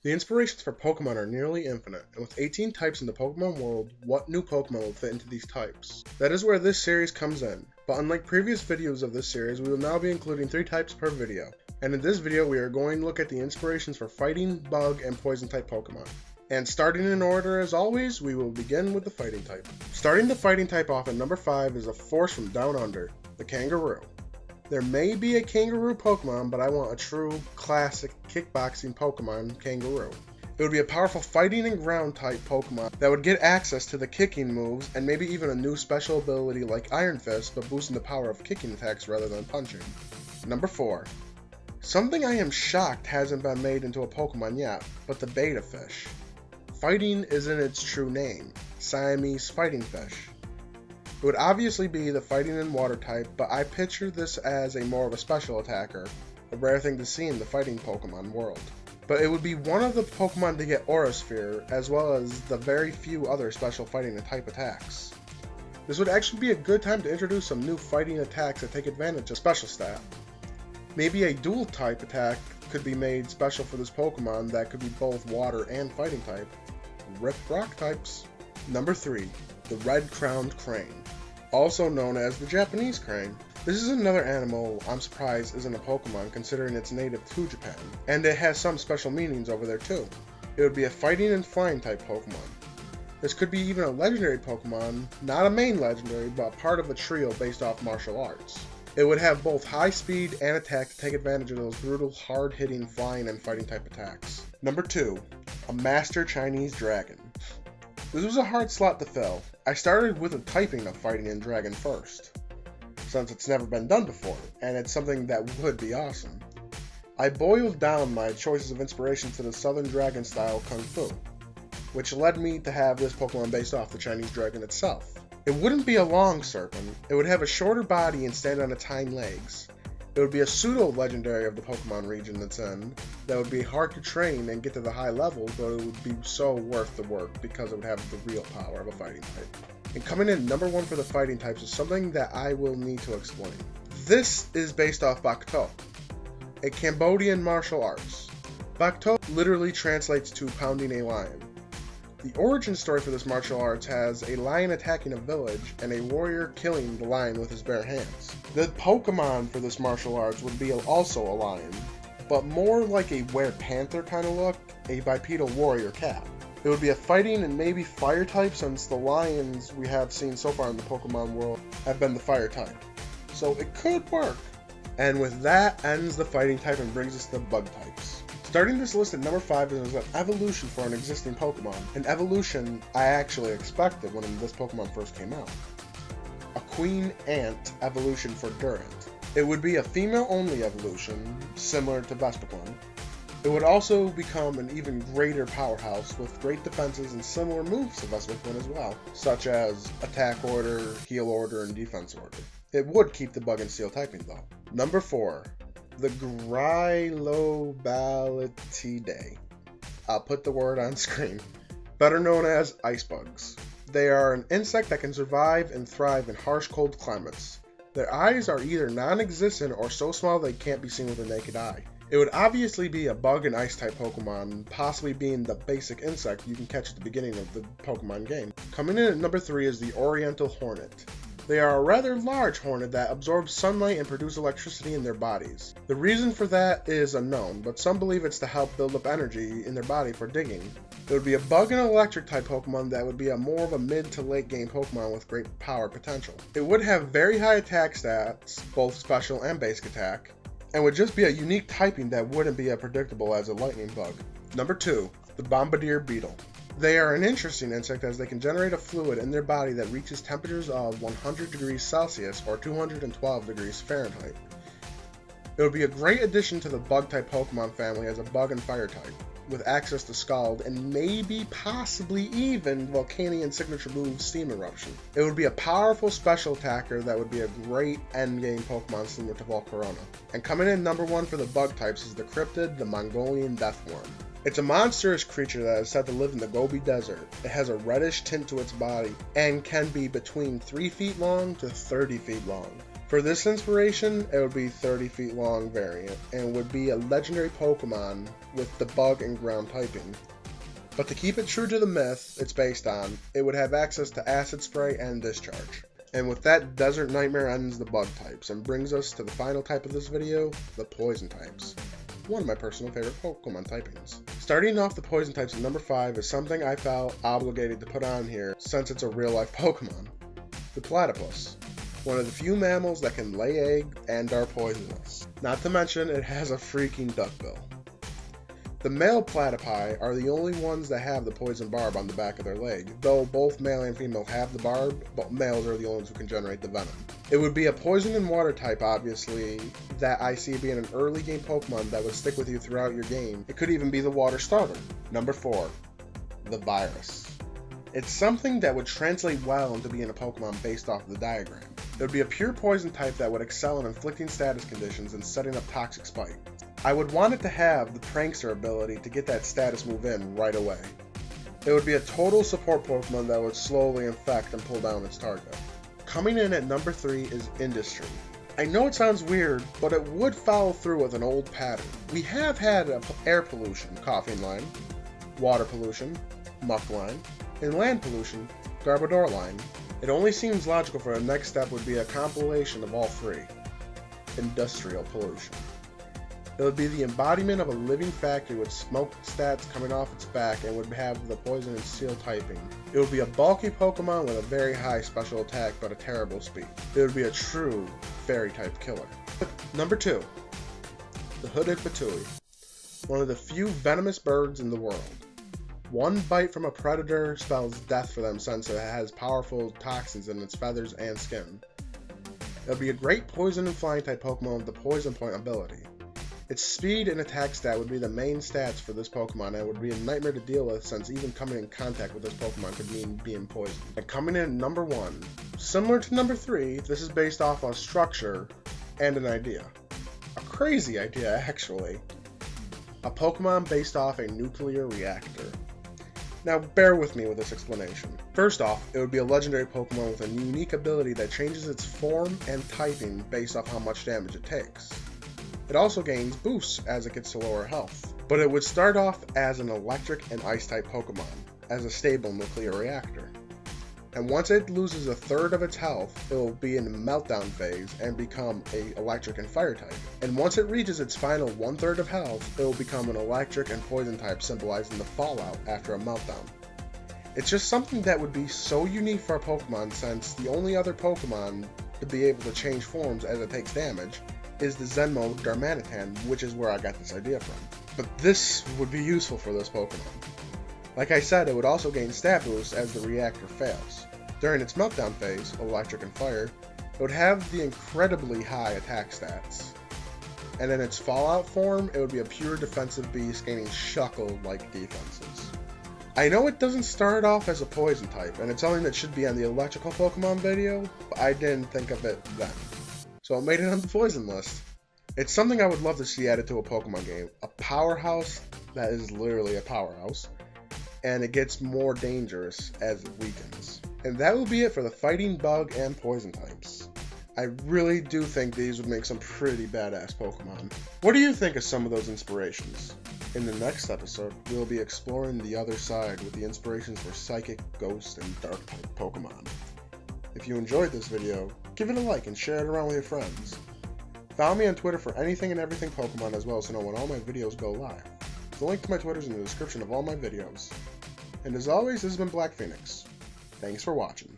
The inspirations for Pokemon are nearly infinite, and with 18 types in the Pokemon world, what new Pokemon will fit into these types? That is where this series comes in, but unlike previous videos of this series, we will now be including 3 types per video. And in this video, we are going to look at the inspirations for fighting, bug, and poison type Pokemon. And starting in order as always, we will begin with the fighting type. Starting the fighting type off at number 5 is a force from down under, the Kangaroo. There may be a Kangaroo Pokemon, but I want a true, classic, kickboxing Pokemon, Kangaroo. It would be a powerful fighting and ground type Pokemon that would get access to the kicking moves and maybe even a new special ability like Iron Fist, but boosting the power of kicking attacks rather than punching. Number 4. Something I am shocked hasn't been made into a Pokemon yet, but the Beta Fish. Fighting isn't its true name, Siamese Fighting Fish. It would obviously be the fighting and water type, but I picture this as a more of a special attacker, a rare thing to see in the fighting Pokemon world. But it would be one of the Pokemon to get Aura Sphere, as well as the very few other special fighting and type attacks. This would actually be a good time to introduce some new fighting attacks that take advantage of special stat. Maybe a dual type attack could be made special for this Pokemon that could be both water and fighting type. Rip rock types. Number 3. The Red-Crowned Crane, also known as the Japanese crane. This is another animal I'm surprised isn't a Pokemon considering it's native to Japan, and it has some special meanings over there too. It would be a fighting and flying type Pokemon. This could be even a legendary Pokemon, not a main legendary, but part of a trio based off martial arts. It would have both high speed and attack to take advantage of those brutal, hard-hitting flying and fighting type attacks. Number 2. A Master Chinese Dragon. This was a hard slot to fill. I started with a typing of fighting and dragon first, since it's never been done before, and it's something that would be awesome. I boiled down my choices of inspiration to the Southern Dragon style Kung Fu, which led me to have this Pokemon based off the Chinese dragon itself. It wouldn't be a long serpent, it would have a shorter body and stand on its hind legs. It would be a pseudo-legendary of the Pokemon region it's in, that would be hard to train and get to the high level, but it would be so worth the work because it would have the real power of a fighting type. And coming in number 1 for the fighting types is something that I will need to explain. This is based off Bakto, a Cambodian martial arts. Bakto literally translates to pounding a lion. The origin story for this martial arts has a lion attacking a village and a warrior killing the lion with his bare hands. The Pokemon for this martial arts would be also a lion, but more like a were-panther kind of look, a bipedal warrior cat. It would be a fighting and maybe fire type since the lions we have seen so far in the Pokemon world have been the fire type. So it could work. And with that ends the fighting type and brings us to bug types. Starting this list at number 5 is an evolution for an existing Pokemon. An evolution I actually expected when this Pokemon first came out. A Queen Ant evolution for Durant. It would be a female-only evolution, similar to Vespiquen. It would also become an even greater powerhouse with great defenses and similar moves to Vespiquen as well, such as Attack Order, Heal Order, and Defense Order. It would keep the Bug and Steel typing though. Number 4. The Grylobatidae. I'll put the word on screen. Better known as ice bugs. They are an insect that can survive and thrive in harsh cold climates. Their eyes are either non-existent or so small they can't be seen with the naked eye. It would obviously be a bug and ice type Pokemon, possibly being the basic insect you can catch at the beginning of the Pokemon game. Coming in at number 3 is the Oriental Hornet. They are a rather large hornet that absorbs sunlight and produce electricity in their bodies. The reason for that is unknown, but some believe it's to help build up energy in their body for digging. It would be a bug and electric type Pokemon that would be a more of a mid to late game Pokemon with great power potential. It would have very high attack stats, both special and basic attack, and would just be a unique typing that wouldn't be as predictable as a lightning bug. Number 2, the Bombardier Beetle. They are an interesting insect as they can generate a fluid in their body that reaches temperatures of 100 degrees Celsius or 212 degrees Fahrenheit. It would be a great addition to the bug-type Pokemon family as a bug and fire type, with access to Scald and maybe possibly even Volcanion signature move Steam Eruption. It would be a powerful special attacker that would be a great endgame Pokemon similar to Volcarona. And coming in number 1 for the bug types is the Cryptid, the Mongolian Deathworm. It's a monstrous creature that is said to live in the Gobi Desert. It has a reddish tint to its body and can be between 3 feet long to 30 feet long. For this inspiration, it would be 30 feet long variant and would be a legendary Pokemon with the bug and ground typing. But to keep it true to the myth it's based on, it would have access to Acid Spray and Discharge. And with that, Desert Nightmare ends the bug types and brings us to the final type of this video, the poison types. One of my personal favorite Pokemon typings. Starting off the poison types at number 5 is something I felt obligated to put on here since it's a real life Pokemon. The Platypus. One of the few mammals that can lay eggs and are poisonous. Not to mention it has a freaking duckbill. The male platypi are the only ones that have the poison barb on the back of their leg, though both male and female have the barb, but males are the only ones who can generate the venom. It would be a poison and water type, obviously, that I see being an early game Pokemon that would stick with you throughout your game. It could even be the water starter. Number 4, the Virus. It's something that would translate well into being a Pokemon based off of the diagram. It would be a pure poison type that would excel in inflicting status conditions and setting up Toxic Spike. I would want it to have the Prankster ability to get that status move in right away. It would be a total support Pokemon that would slowly infect and pull down its target. Coming in at number 3 is Industry. I know it sounds weird, but it would follow through with an old pattern. We have had air pollution, Coughing Line, water pollution, Muck Line, and land pollution, Garbodor Line. It only seems logical for the next step would be a compilation of all 3. Industrial pollution. It would be the embodiment of a living factory with smoke stats coming off its back and would have the poison and steel typing. It would be a bulky Pokemon with a very high special attack but a terrible speed. It would be a true fairy type killer. Number 2, the Hooded Patooey. One of the few venomous birds in the world. One bite from a predator spells death for them since it has powerful toxins in its feathers and skin. It would be a great poison and flying type Pokemon with the Poison Point ability. Its speed and attack stat would be the main stats for this Pokemon and it would be a nightmare to deal with since even coming in contact with this Pokemon could mean being poisoned. And coming in at number 1, similar to number 3, this is based off on structure and an idea. A crazy idea actually. A Pokemon based off a nuclear reactor. Now bear with me with this explanation. First off, it would be a legendary Pokemon with a unique ability that changes its form and typing based off how much damage it takes. It also gains boosts as it gets to lower health, but it would start off as an electric and ice type Pokemon, as a stable nuclear reactor. And once it loses a third of its health, it will be in the meltdown phase and become an electric and fire type. And once it reaches its final 1/3 of health, it will become an electric and poison type, symbolizing the fallout after a meltdown. It's just something that would be so unique for a Pokemon since the only other Pokemon to be able to change forms as it takes damage is the Zenmo Darmanitan, which is where I got this idea from. But this would be useful for this Pokemon. Like I said, it would also gain stat boosts as the reactor fails. During its meltdown phase, electric and fire, it would have the incredibly high attack stats. And in its fallout form, it would be a pure defensive beast gaining Shuckle-like defenses. I know it doesn't start off as a poison type, and it's something that should be on the electrical Pokemon video, but I didn't think of it then. So it made it on the poison list. It's something I would love to see added to a Pokemon game. A powerhouse that is literally a powerhouse. And it gets more dangerous as it weakens. And that will be it for the fighting, bug, and poison types. I really do think these would make some pretty badass Pokemon. What do you think of some of those inspirations? In the next episode, we'll be exploring the other side with the inspirations for Psychic, Ghost, and Dark type Pokemon. If you enjoyed this video, give it a like and share it around with your friends. Follow me on Twitter for anything and everything Pokemon as well as to know when all my videos go live. The link to my Twitter is in the description of all my videos. And as always, this has been Black Phoenix. Thanks for watching.